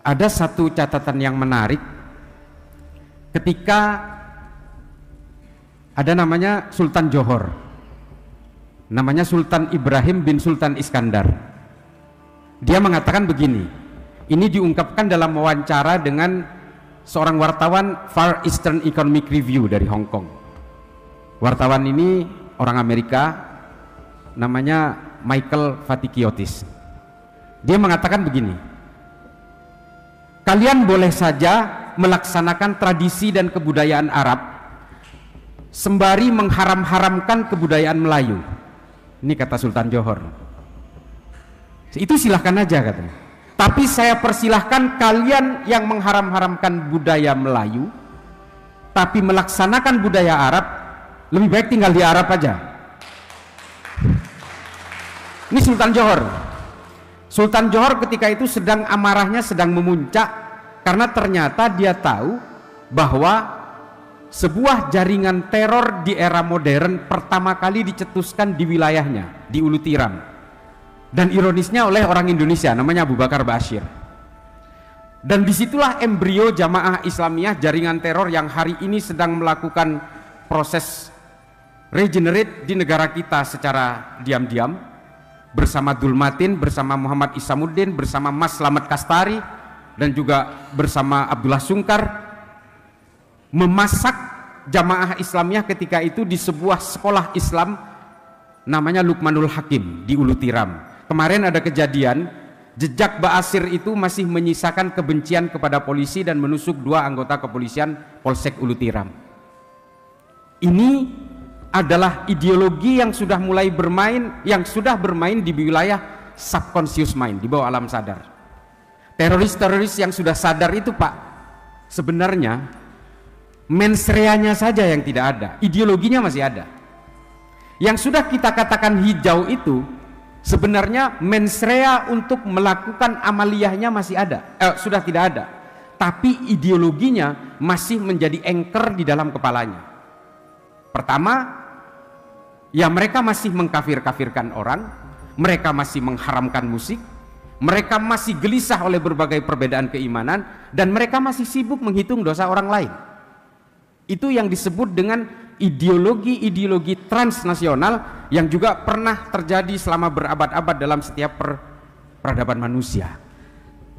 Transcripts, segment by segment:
ada satu catatan yang menarik ketika ada namanya Sultan Johor, namanya Sultan Ibrahim bin Sultan Iskandar. Dia mengatakan begini, ini diungkapkan dalam wawancara dengan seorang wartawan Far Eastern Economic Review dari Hong Kong. Wartawan ini orang Amerika, namanya Michael Vatikiotis. Dia mengatakan begini, kalian boleh saja melaksanakan tradisi dan kebudayaan Arab sembari mengharam-haramkan kebudayaan Melayu. Ini kata Sultan Johor. Itu silahkan aja katanya. Tapi saya persilahkan kalian yang mengharam-haramkan budaya Melayu tapi melaksanakan budaya Arab, lebih baik tinggal di Arab aja. Ini Sultan Johor. Sultan Johor ketika itu sedang amarahnya sedang memuncak karena ternyata dia tahu bahwa sebuah jaringan teror di era modern pertama kali dicetuskan di wilayahnya, di Ulu Tiram, dan ironisnya oleh orang Indonesia namanya Abu Bakar Bashir. Dan disitulah embrio Jamaah Islamiyah, jaringan teror yang hari ini sedang melakukan proses regenerate di negara kita secara diam-diam, bersama Dulmatin, bersama Muhammad Isamuddin, bersama Mas Slamet Kastari, dan juga bersama Abdullah Sungkar, memasak Jamaah Islamiyah ketika itu di sebuah sekolah Islam namanya Lukmanul Hakim di Ulu Tiram. Kemarin ada kejadian, jejak Ba'asir itu masih menyisakan kebencian kepada polisi dan menusuk 2 anggota kepolisian Polsek Ulu Tiram. Ini adalah ideologi yang sudah mulai bermain, yang sudah bermain di wilayah subconscious mind, di bawah alam sadar. Teroris-teroris yang sudah sadar itu Pak, sebenarnya mensreanya saja yang tidak ada, ideologinya masih ada. Yang sudah kita katakan hijau itu sebenarnya mensrea untuk melakukan amaliyahnya masih ada, sudah tidak ada, tapi ideologinya masih menjadi anchor di dalam kepalanya. Pertama, ya mereka masih mengkafir-kafirkan orang, mereka masih mengharamkan musik, mereka masih gelisah oleh berbagai perbedaan keimanan, dan mereka masih sibuk menghitung dosa orang lain. Itu yang disebut dengan ideologi transnasional yang juga pernah terjadi selama berabad-abad dalam setiap peradaban manusia.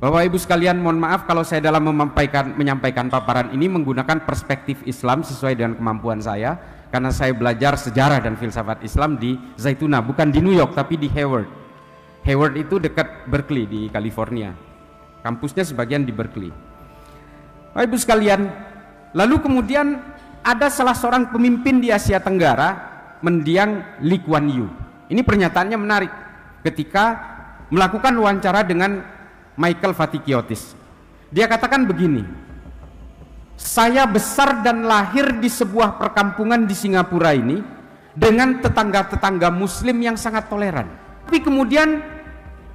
Bapak Ibu sekalian, mohon maaf kalau saya dalam menyampaikan paparan ini menggunakan perspektif Islam sesuai dengan kemampuan saya, karena saya belajar sejarah dan filsafat Islam di Zaytuna, bukan di New York tapi di Hayward. Hayward itu dekat Berkeley di California. Kampusnya sebagian di Berkeley. Bapak Ibu sekalian, lalu kemudian ada salah seorang pemimpin di Asia Tenggara, mendiang Lee Kuan Yew. Ini pernyataannya menarik ketika melakukan wawancara dengan Michael Vatikiotis. Dia katakan begini, saya besar dan lahir di sebuah perkampungan di Singapura ini dengan tetangga-tetangga muslim yang sangat toleran. Tapi kemudian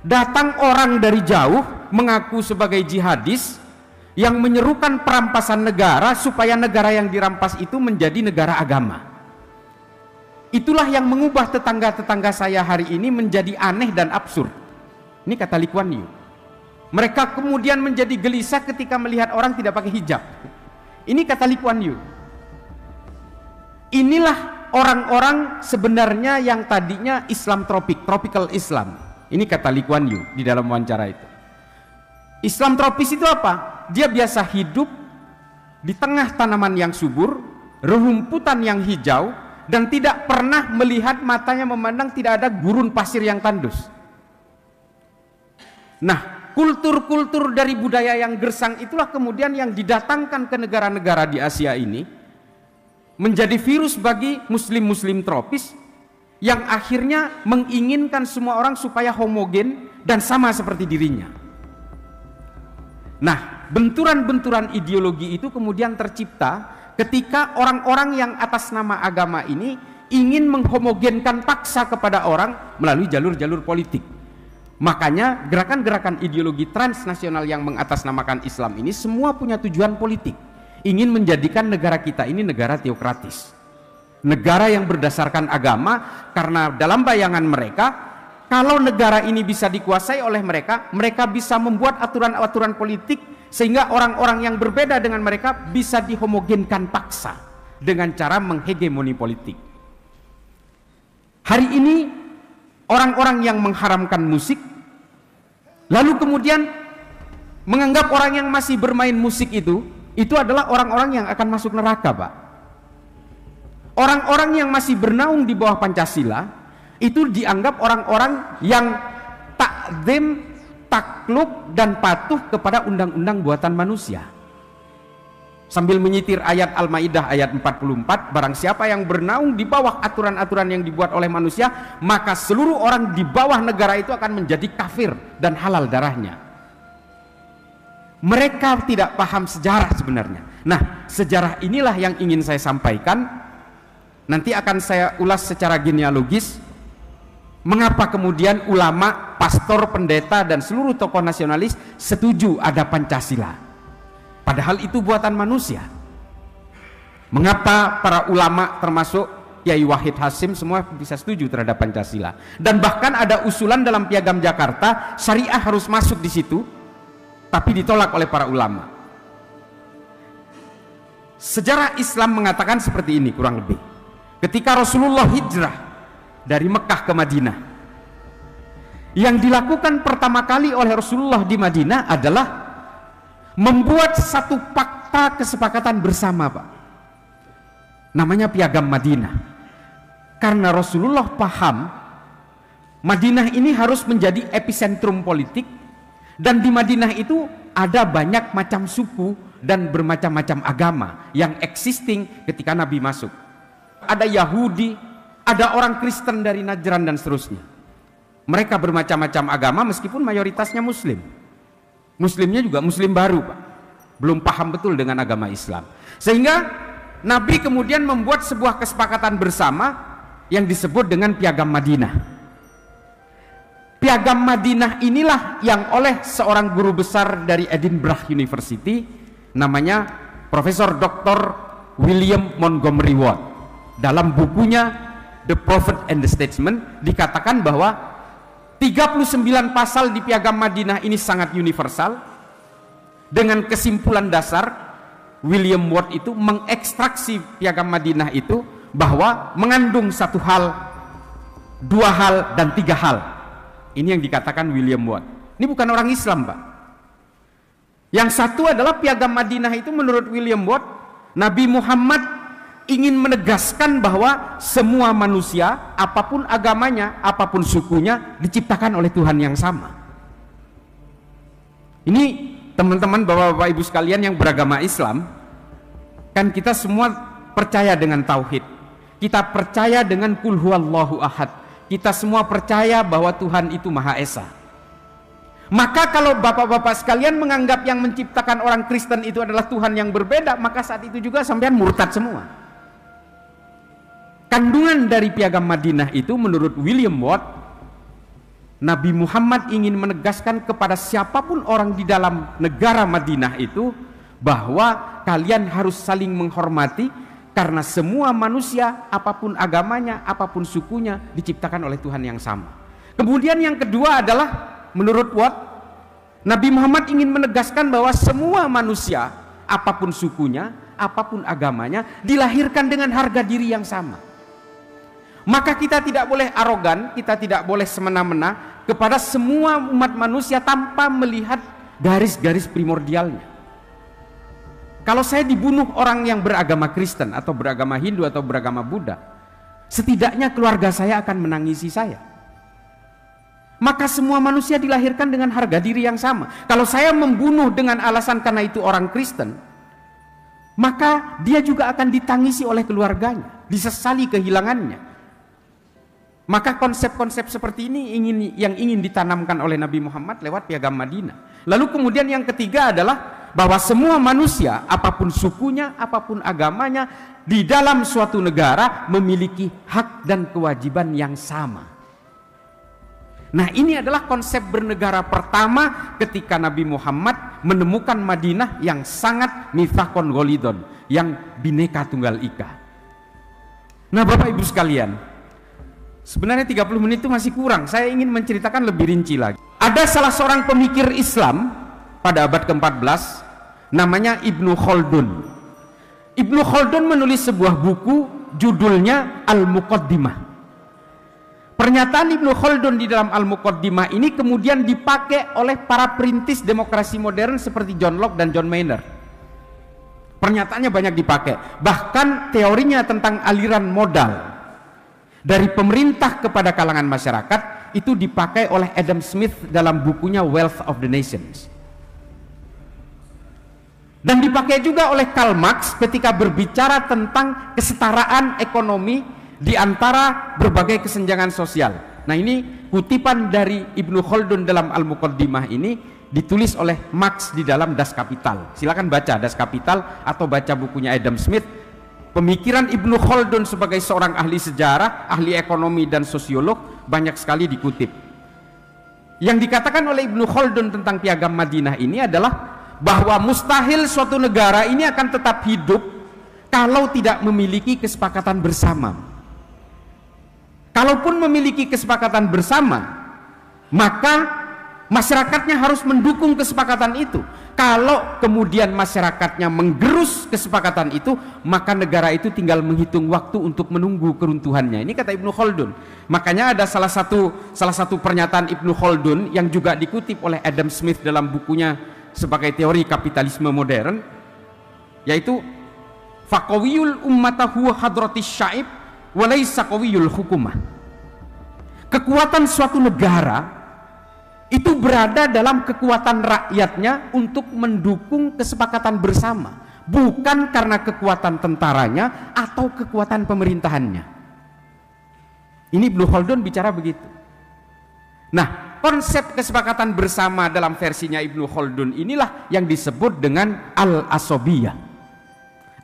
datang orang dari jauh mengaku sebagai jihadis yang menyerukan perampasan negara supaya negara yang dirampas itu menjadi negara agama. Itulah yang mengubah tetangga-tetangga saya hari ini menjadi aneh dan absurd. Ini kata Lee Kuan Yew. Mereka kemudian menjadi gelisah ketika melihat orang tidak pakai hijab. Ini kata Lee Kuan Yew. Inilah orang-orang sebenarnya yang tadinya Islam tropical Islam. Ini kata Lee Kuan Yew di dalam wawancara itu. Islam tropis itu apa? Dia biasa hidup di tengah tanaman yang subur, rerumputan yang hijau, dan tidak pernah melihat matanya memandang tidak ada gurun pasir yang tandus. Nah, kultur-kultur dari budaya yang gersang itulah kemudian yang didatangkan ke negara-negara di Asia ini menjadi virus bagi muslim-muslim tropis yang akhirnya menginginkan semua orang supaya homogen dan sama seperti dirinya. Nah, benturan-benturan ideologi itu kemudian tercipta ketika orang-orang yang atas nama agama ini ingin menghomogenkan paksa kepada orang melalui jalur-jalur politik. Makanya gerakan-gerakan ideologi transnasional yang mengatasnamakan Islam ini semua punya tujuan politik, ingin menjadikan negara kita ini negara teokratis, negara yang berdasarkan agama, karena dalam bayangan mereka kalau negara ini bisa dikuasai oleh mereka, mereka bisa membuat aturan-aturan politik sehingga orang-orang yang berbeda dengan mereka bisa dihomogenkan paksa dengan cara menghegemoni politik. Hari ini orang-orang yang mengharamkan musik lalu kemudian menganggap orang yang masih bermain musik itu adalah orang-orang yang akan masuk neraka, Pak. Orang-orang yang masih bernaung di bawah Pancasila itu dianggap orang-orang yang takzim, takluk dan patuh kepada undang-undang buatan manusia. Sambil menyitir ayat Al-Maidah ayat 44, barang siapa yang bernaung di bawah aturan-aturan yang dibuat oleh manusia, maka seluruh orang di bawah negara itu akan menjadi kafir dan halal darahnya. Mereka tidak paham sejarah sebenarnya. Nah, sejarah inilah yang ingin saya sampaikan. Nanti akan saya ulas secara genealogis mengapa kemudian ulama, pastor, pendeta dan seluruh tokoh nasionalis setuju ada Pancasila, padahal itu buatan manusia. Mengapa para ulama termasuk Kiai Wahid Hasyim semua bisa setuju terhadap Pancasila, dan bahkan ada usulan dalam Piagam Jakarta syariah harus masuk di situ, tapi ditolak oleh para ulama. Sejarah Islam mengatakan seperti ini kurang lebih. Ketika Rasulullah hijrah dari Mekah ke Madinah, yang dilakukan pertama kali oleh Rasulullah di Madinah adalah membuat satu fakta kesepakatan bersama, Pak. Namanya Piagam Madinah. Karena Rasulullah paham Madinah ini harus menjadi epicentrum politik, dan di Madinah itu ada banyak macam suku dan bermacam-macam agama yang existing ketika Nabi masuk. Ada Yahudi, ada orang Kristen dari Najran dan seterusnya. Mereka bermacam-macam agama meskipun mayoritasnya Muslim. Muslimnya juga Muslim baru, Pak. Belum paham betul dengan agama Islam. Sehingga Nabi kemudian membuat sebuah kesepakatan bersama yang disebut dengan Piagam Madinah. Piagam Madinah inilah yang oleh seorang guru besar dari Edinburgh University, namanya Profesor Dr. William Montgomery Watt. Dalam bukunya The Prophet and the Statesman dikatakan bahwa 39 pasal di Piagam Madinah ini sangat universal. Dengan kesimpulan dasar, William Watt itu mengekstraksi Piagam Madinah itu bahwa mengandung satu hal, dua hal, dan tiga hal. Ini yang dikatakan William Watt. Ini bukan orang Islam, Pak. Yang satu adalah Piagam Madinah itu menurut William Watt, Nabi Muhammad ingin menegaskan bahwa semua manusia, apapun agamanya, apapun sukunya, diciptakan oleh Tuhan yang sama. Ini teman-teman, bapak-bapak, ibu sekalian yang beragama Islam, kan kita semua percaya dengan tauhid. Kita percaya dengan Qul huwallahu ahad. Kita semua percaya bahwa Tuhan itu Maha Esa. Maka kalau bapak-bapak sekalian menganggap yang menciptakan orang Kristen itu adalah Tuhan yang berbeda, maka saat itu juga sampean murtad semua. Kandungan dari Piagam Madinah itu menurut William Watt, Nabi Muhammad ingin menegaskan kepada siapapun orang di dalam negara Madinah itu bahwa kalian harus saling menghormati karena semua manusia, apapun agamanya, apapun sukunya, diciptakan oleh Tuhan yang sama. Kemudian yang kedua adalah menurut Watt, Nabi Muhammad ingin menegaskan bahwa semua manusia, apapun sukunya, apapun agamanya, dilahirkan dengan harga diri yang sama. Maka kita tidak boleh arogan, kita tidak boleh semena-mena kepada semua umat manusia tanpa melihat garis-garis primordialnya. Kalau saya dibunuh orang yang beragama Kristen atau beragama Hindu atau beragama Buddha, setidaknya keluarga saya akan menangisi saya. Maka semua manusia dilahirkan dengan harga diri yang sama. Kalau saya membunuh dengan alasan karena itu orang Kristen, maka dia juga akan ditangisi oleh keluarganya, disesali kehilangannya. Maka konsep-konsep seperti ini yang ingin ditanamkan oleh Nabi Muhammad lewat Piagam Madinah. Lalu kemudian yang ketiga adalah bahwa semua manusia, apapun sukunya, apapun agamanya, di dalam suatu negara memiliki hak dan kewajiban yang sama. Nah, ini adalah konsep bernegara pertama ketika Nabi Muhammad menemukan Madinah yang sangat mitsaqon ghalidon, yang bineka tunggal ika. Nah, Bapak Ibu sekalian, Sebenarnya 30 menit itu masih kurang. Saya ingin menceritakan lebih rinci lagi. Ada salah seorang pemikir Islam pada abad ke-14, namanya Ibnu Khaldun. Ibnu Khaldun menulis sebuah buku, judulnya Al-Muqaddimah. Pernyataan Ibnu Khaldun di dalam Al-Muqaddimah ini kemudian dipakai oleh para perintis demokrasi modern seperti John Locke dan John Maynard. Pernyataannya banyak dipakai. Bahkan teorinya tentang aliran modal dari pemerintah kepada kalangan masyarakat itu dipakai oleh Adam Smith dalam bukunya Wealth of the Nations. Dan dipakai juga oleh Karl Marx ketika berbicara tentang kesetaraan ekonomi di antara berbagai kesenjangan sosial. Nah, ini kutipan dari Ibnu Khaldun dalam Al-Muqaddimah ini ditulis oleh Marx di dalam Das Kapital. Silakan baca Das Kapital atau baca bukunya Adam Smith. Pemikiran Ibnu Khaldun sebagai seorang ahli sejarah, ahli ekonomi dan sosiolog banyak sekali dikutip. Yang dikatakan oleh Ibnu Khaldun tentang Piagam Madinah ini adalah bahwa mustahil suatu negara ini akan tetap hidup kalau tidak memiliki kesepakatan bersama. Kalaupun memiliki kesepakatan bersama, maka masyarakatnya harus mendukung kesepakatan itu. Kalau kemudian masyarakatnya menggerus kesepakatan itu, maka negara itu tinggal menghitung waktu untuk menunggu keruntuhannya. Ini kata Ibnu Khaldun. Makanya ada salah satu pernyataan Ibnu Khaldun yang juga dikutip oleh Adam Smith dalam bukunya sebagai teori kapitalisme modern, yaitu faqawiyul ummatahu hadratis syaib walaysa qawiyul hukumah. Kekuatan suatu negara itu berada dalam kekuatan rakyatnya untuk mendukung kesepakatan bersama, bukan karena kekuatan tentaranya atau kekuatan pemerintahannya. Ini Ibnu Khaldun bicara begitu. Nah, konsep kesepakatan bersama dalam versinya Ibnu Khaldun inilah yang disebut dengan Al-Asobiyah.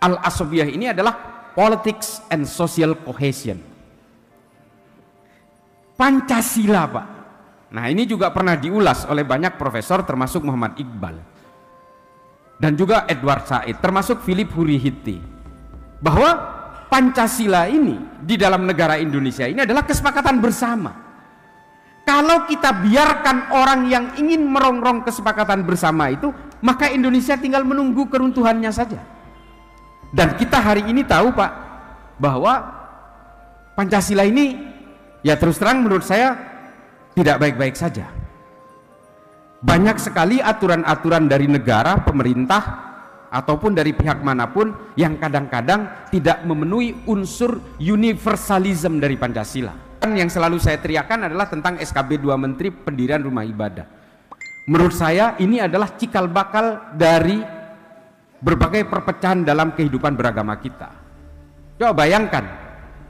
Al-Asobiyah ini adalah politics and social cohesion. Pancasila, Pak. Nah, ini juga pernah diulas oleh banyak profesor termasuk Muhammad Iqbal dan juga Edward Said, termasuk Philip Hurihiti, bahwa Pancasila ini di dalam negara Indonesia ini adalah kesepakatan bersama. Kalau kita biarkan orang yang ingin merongrong kesepakatan bersama itu, maka Indonesia tinggal menunggu keruntuhannya saja. Dan kita hari ini tahu, Pak, bahwa Pancasila ini ya terus terang menurut saya tidak baik-baik saja. Banyak sekali aturan-aturan dari negara, pemerintah, ataupun dari pihak manapun yang kadang-kadang tidak memenuhi unsur universalism dari Pancasila. Yang selalu saya teriakan adalah tentang SKB 2 Menteri pendirian rumah ibadah. Menurut saya ini adalah cikal bakal dari berbagai perpecahan dalam kehidupan beragama kita. Coba bayangkan,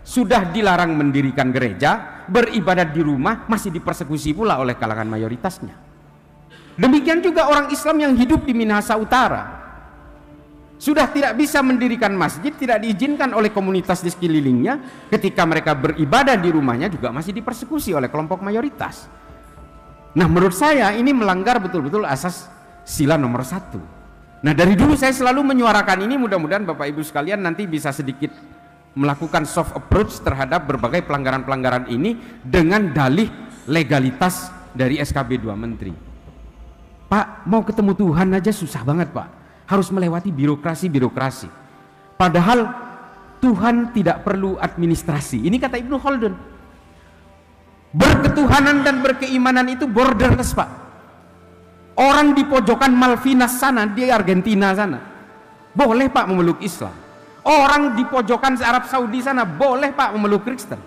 sudah dilarang mendirikan gereja, beribadat di rumah, masih dipersekusi pula oleh kalangan mayoritasnya. Demikian juga orang Islam yang hidup di Minahasa Utara, sudah tidak bisa mendirikan masjid, tidak diizinkan oleh komunitas di sekelilingnya. Ketika mereka beribadah di rumahnya juga masih dipersekusi oleh kelompok mayoritas. Nah, menurut saya ini melanggar betul-betul asas sila nomor 1. Nah, dari dulu saya selalu menyuarakan ini. Mudah-mudahan Bapak Ibu sekalian nanti bisa sedikit melakukan soft approach terhadap berbagai pelanggaran-pelanggaran ini dengan dalih legalitas dari SKB 2 Menteri. Pak, mau ketemu Tuhan aja susah banget, Pak. Harus melewati birokrasi-birokrasi. Padahal Tuhan tidak perlu administrasi. Ini kata Ibnu Khaldun. Berketuhanan dan berkeimanan itu borderless, Pak. Orang di pojokan Malvinas sana, di Argentina sana, boleh, Pak, memeluk Islam. Orang di pojokan Arab Saudi sana boleh, Pak, memeluk Kristen.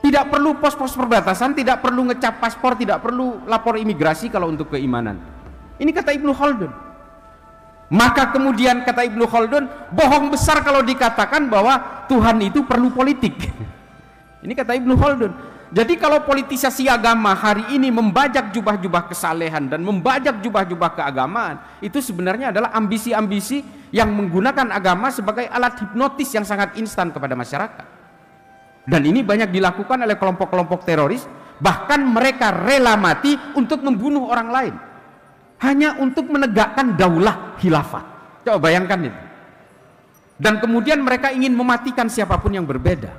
Tidak perlu pos-pos perbatasan, tidak perlu ngecap paspor, tidak perlu lapor imigrasi kalau untuk keimanan. Ini kata Ibnu Khaldun. Maka kemudian kata Ibnu Khaldun, bohong besar kalau dikatakan bahwa Tuhan itu perlu politik. Ini kata Ibnu Khaldun. Jadi kalau politisasi agama hari ini membajak jubah-jubah kesalehan dan membajak jubah-jubah keagamaan, itu sebenarnya adalah ambisi-ambisi yang menggunakan agama sebagai alat hipnotis yang sangat instan kepada masyarakat. Dan ini banyak dilakukan oleh kelompok-kelompok teroris, bahkan mereka rela mati untuk membunuh orang lain hanya untuk menegakkan daulah khilafah. Coba bayangkan itu. Dan kemudian mereka ingin mematikan siapapun yang berbeda.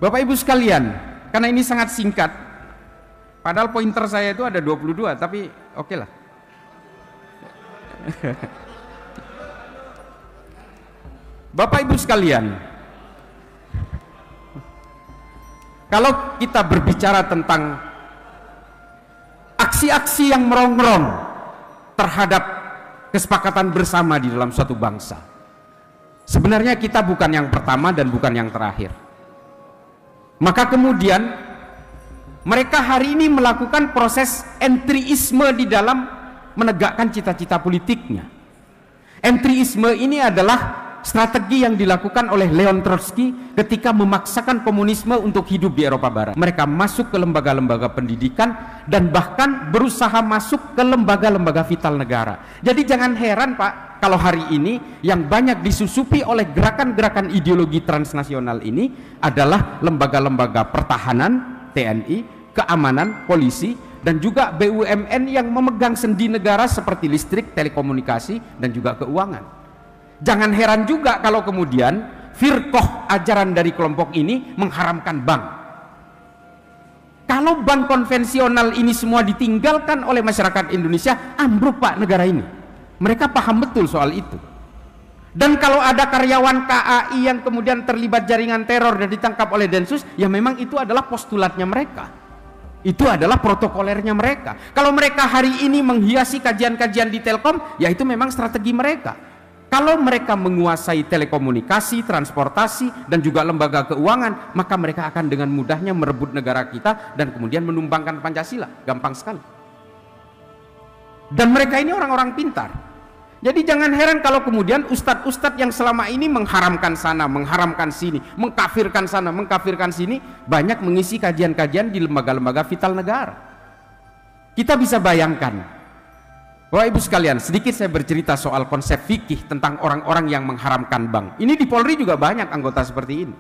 Bapak Ibu sekalian, karena ini sangat singkat, padahal pointer saya itu ada 22, tapi oke lah. Bapak Ibu sekalian, kalau kita berbicara tentang aksi-aksi yang merongrong terhadap kesepakatan bersama di dalam suatu bangsa, sebenarnya kita bukan yang pertama dan bukan yang terakhir. Maka kemudian mereka hari ini melakukan proses entryisme di dalam menegakkan cita-cita politiknya. Entryisme ini adalah strategi yang dilakukan oleh Leon Trotsky ketika memaksakan komunisme untuk hidup di Eropa Barat. Mereka masuk ke lembaga-lembaga pendidikan dan bahkan berusaha masuk ke lembaga-lembaga vital negara. Jadi jangan heran Pak, kalau hari ini yang banyak disusupi oleh gerakan-gerakan ideologi transnasional ini adalah lembaga-lembaga pertahanan, TNI, keamanan, polisi, dan juga BUMN yang memegang sendi negara seperti listrik, telekomunikasi, dan juga keuangan. Jangan heran juga kalau kemudian firqoh ajaran dari kelompok ini mengharamkan bank. Kalau bank konvensional ini semua ditinggalkan oleh masyarakat Indonesia, ambruk Pak negara ini. Mereka paham betul soal itu. Dan kalau ada karyawan KAI yang kemudian terlibat jaringan teror dan ditangkap oleh Densus, ya memang itu adalah postulatnya mereka. Itu adalah protokolernya mereka. Kalau mereka hari ini menghiasi kajian-kajian di Telkom, ya itu memang strategi mereka. Kalau mereka menguasai telekomunikasi, transportasi, dan juga lembaga keuangan, maka mereka akan dengan mudahnya merebut negara kita dan kemudian menumbangkan Pancasila. Gampang sekali. Dan mereka ini orang-orang pintar. Jadi jangan heran kalau kemudian ustadz-ustadz yang selama ini mengharamkan sana, mengharamkan sini, mengkafirkan sana, mengkafirkan sini, banyak mengisi kajian-kajian di lembaga-lembaga vital negara. Kita bisa bayangkan, Bapak Ibu sekalian, sedikit saya bercerita soal konsep fikih tentang orang-orang yang mengharamkan bank. Ini di Polri juga banyak anggota seperti ini.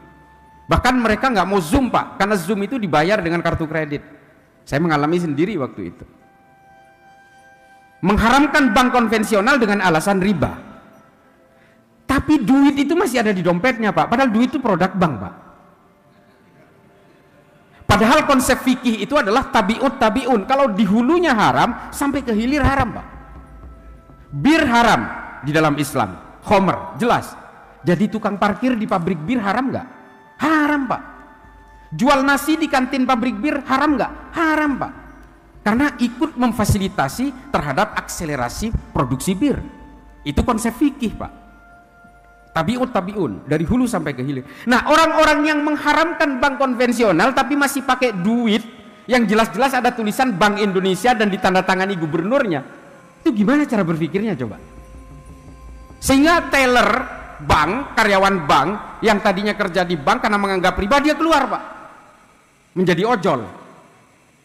Bahkan mereka nggak mau Zoom Pak, karena Zoom itu dibayar dengan kartu kredit. Saya mengalami sendiri waktu itu. Mengharamkan bank konvensional dengan alasan riba. Tapi duit itu masih ada di dompetnya Pak, padahal duit itu produk bank Pak. Padahal konsep fikih itu adalah tabiun. Kalau di hulunya haram, sampai ke hilir haram Pak. Bir haram di dalam Islam, khomer, jelas. Jadi tukang parkir di pabrik bir haram nggak? Haram Pak. Jual nasi di kantin pabrik bir haram nggak? Haram Pak. Karena ikut memfasilitasi terhadap akselerasi produksi bir. Itu konsep fikih Pak. Tabiun, dari hulu sampai ke hilir. Nah, orang-orang yang mengharamkan bank konvensional tapi masih pakai duit yang jelas-jelas ada tulisan Bank Indonesia dan ditandatangani gubernurnya, itu gimana cara berpikirnya coba? Sehingga teller bank, karyawan bank yang tadinya kerja di bank karena menganggap riba, dia keluar Pak, menjadi ojol.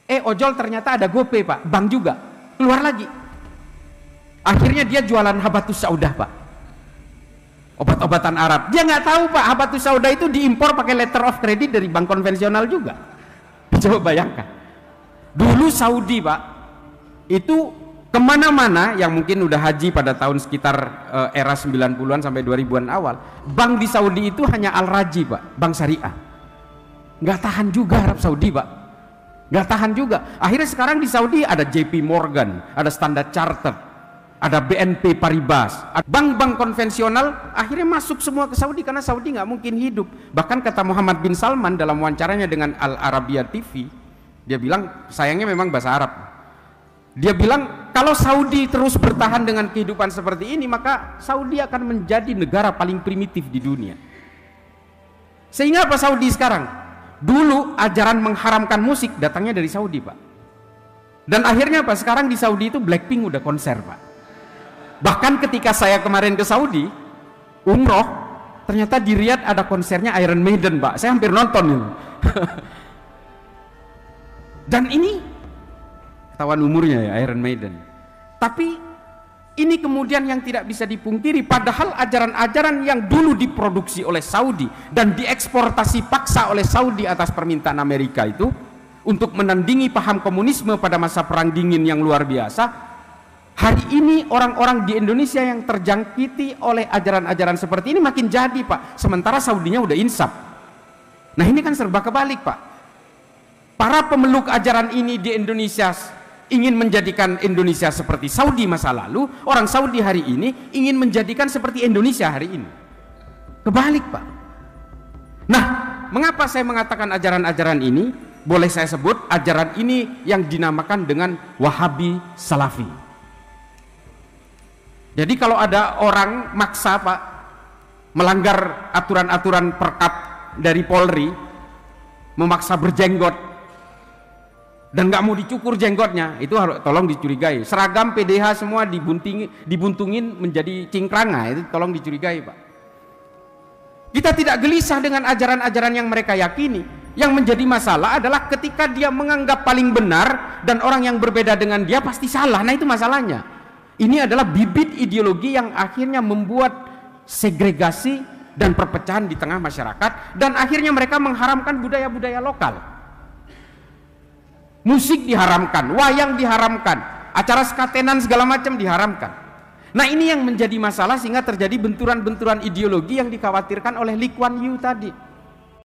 Ojol ternyata ada GoPay Pak, bank juga, keluar lagi. Akhirnya dia jualan habatus saudah Pak, obat-obatan Arab. Dia nggak tahu Pak, habatus saudah itu diimpor pakai letter of credit dari bank konvensional juga. Coba bayangkan, dulu Saudi Pak itu kemana-mana yang mungkin udah haji pada tahun sekitar era 90-an sampai 2000-an awal, bank di Saudi itu hanya Al-Raji Pak, bank syariah. Nggak tahan juga Arab Saudi Pak, nggak tahan juga. Akhirnya sekarang di Saudi ada JP Morgan, ada Standard Chartered, ada BNP Paribas, bank-bank konvensional akhirnya masuk semua ke Saudi karena Saudi nggak mungkin hidup. Bahkan kata Muhammad bin Salman dalam wawancaranya dengan Al Arabiya TV, dia bilang, sayangnya memang bahasa Arab, dia bilang kalau Saudi terus bertahan dengan kehidupan seperti ini, maka Saudi akan menjadi negara paling primitif di dunia. Sehingga apa Saudi sekarang? Dulu ajaran mengharamkan musik datangnya dari Saudi Pak. Dan akhirnya apa? Sekarang di Saudi itu Blackpink udah konser Pak. Bahkan ketika saya kemarin ke Saudi umroh, ternyata di Riyadh ada konsernya Iron Maiden Pak. Saya hampir nonton itu. Dan ini ketahuan umurnya ya, Iron Maiden. Tapi ini kemudian yang tidak bisa dipungkiri, padahal ajaran-ajaran yang dulu diproduksi oleh Saudi dan dieksportasi paksa oleh Saudi atas permintaan Amerika itu untuk menandingi paham komunisme pada masa perang dingin yang luar biasa, hari ini orang-orang di Indonesia yang terjangkiti oleh ajaran-ajaran seperti ini makin jadi Pak, sementara Saudinya udah insaf. Nah ini kan serba kebalik Pak. Para pemeluk ajaran ini di Indonesia ingin menjadikan Indonesia seperti Saudi masa lalu, orang Saudi hari ini ingin menjadikan seperti Indonesia hari ini. Kebalik Pak. Nah, mengapa saya mengatakan ajaran-ajaran ini? Boleh saya sebut ajaran ini yang dinamakan dengan Wahabi Salafi. Jadi kalau ada orang maksa Pak melanggar aturan-aturan perkap dari Polri, memaksa berjenggot dan nggak mau dicukur jenggotnya, itu harus tolong dicurigai. Seragam PDH semua dibuntungin menjadi cingkranga, itu tolong dicurigai Pak. Kita tidak gelisah dengan ajaran-ajaran yang mereka yakini. Yang menjadi masalah adalah ketika dia menganggap paling benar dan orang yang berbeda dengan dia pasti salah. Nah itu masalahnya. Ini adalah bibit ideologi yang akhirnya membuat segregasi dan perpecahan di tengah masyarakat, dan akhirnya mereka mengharamkan budaya-budaya lokal. Musik diharamkan, wayang diharamkan, acara skatenan segala macam diharamkan. Nah ini yang menjadi masalah sehingga terjadi benturan-benturan ideologi yang dikhawatirkan oleh Lee Kuan Yew tadi.